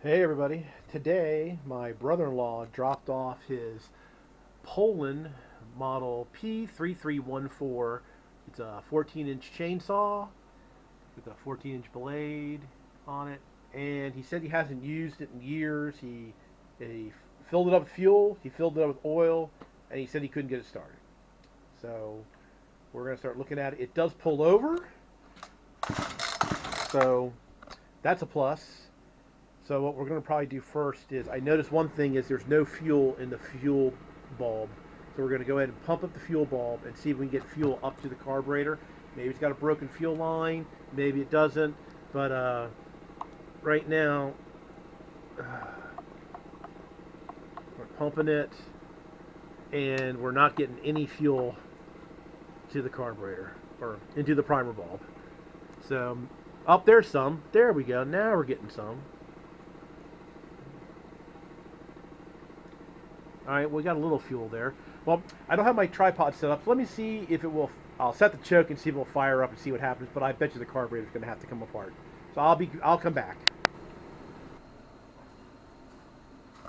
Hey everybody, today my brother-in-law dropped off his Poulan model P3314. It's a 14-inch chainsaw with a 14-inch blade on it, and he said he hasn't used it in years. He filled it up with fuel, he filled it up with oil, and he said he couldn't get it started. So we're going to start looking at it. It does pull over, so that's a plus. So what we're going to probably do first is, I noticed one thing is there's no fuel in the fuel bulb. So we're going to go ahead and pump up the fuel bulb and see if we can get fuel up to the carburetor. Maybe it's got a broken fuel line, maybe it doesn't. But right now, we're pumping it and we're not getting any fuel to the carburetor or into the primer bulb. So up there's some. There we go. Now we're getting some. Alright, we got a little fuel there. Well, I don't have my tripod set up, so let me see if it will. I'll set the choke and see if it will fire up and see what happens, but I bet you the carburetor's going to have to come apart. So I'll come back.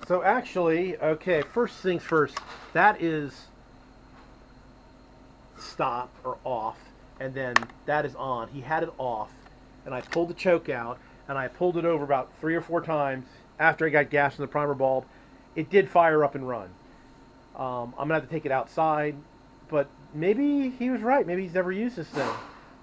So actually, okay, first things first, that is stop or off, and then that is on. He had it off, and I pulled the choke out, and I pulled it over about 3 or 4 times after I got gas in the primer bulb. It did fire up and run. I'm going to have to take it outside, but maybe he was right. Maybe he's never used this thing.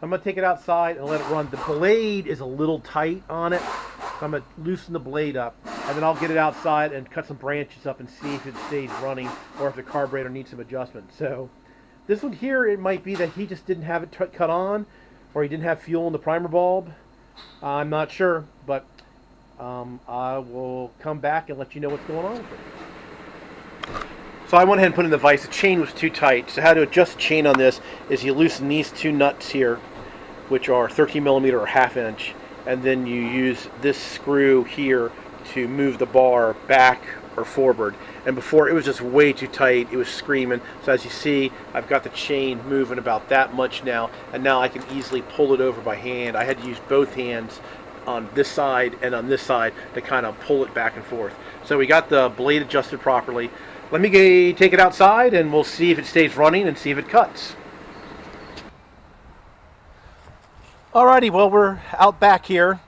I'm going to take it outside and let it run. The blade is a little tight on it, so I'm going to loosen the blade up, and then I'll get it outside and cut some branches up and see if it stays running or if the carburetor needs some adjustment. So this one here, it might be that he just didn't have it cut on, or he didn't have fuel in the primer bulb. I'm not sure, but I will come back and let you know what's going on with it. So I went ahead and put in the vise. The chain was too tight. So how to adjust the chain on this is you loosen these 2 nuts here, which are 13 millimeter or 1/2 inch, and then you use this screw here to move the bar back or forward. And before, it was just way too tight. It was screaming. So as you see, I've got the chain moving about that much now, and now I can easily pull it over by hand. I had to use both hands on this side and on this side to kind of pull it back and forth. So we got the blade adjusted properly. Let me take it outside and we'll see if it stays running and see if it cuts. Alrighty, well, we're out back here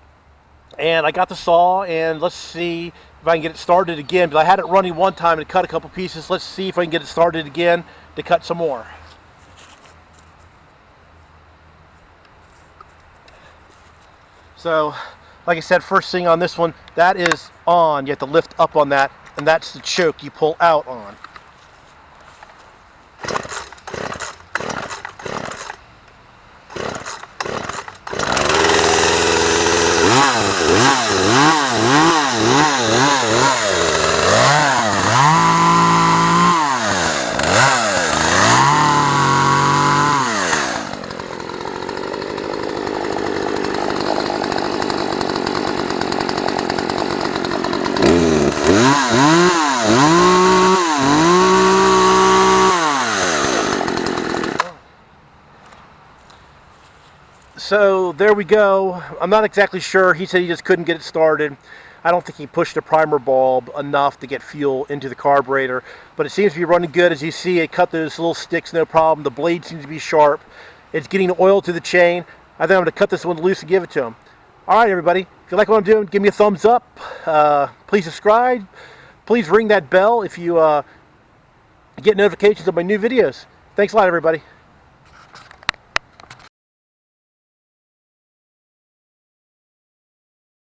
and I got the saw, and let's see if I can get it started again, because I had it running one time and it cut a couple pieces. Let's see if I can get it started again to cut some more. So, like I said, first thing on this one, that is on. You have to lift up on that, and that's the choke you pull out on. So there we go. I'm not exactly sure. He said he just couldn't get it started. I don't think he pushed the primer bulb enough to get fuel into the carburetor, but it seems to be running good. As you see, it cut those little sticks, no problem. The blade seems to be sharp. It's getting oil to the chain. I think I'm going to cut this one loose and give it to him. All right, everybody. If you like what I'm doing, give me a thumbs up. Please subscribe. Please ring that bell if you get notifications of my new videos. Thanks a lot, everybody.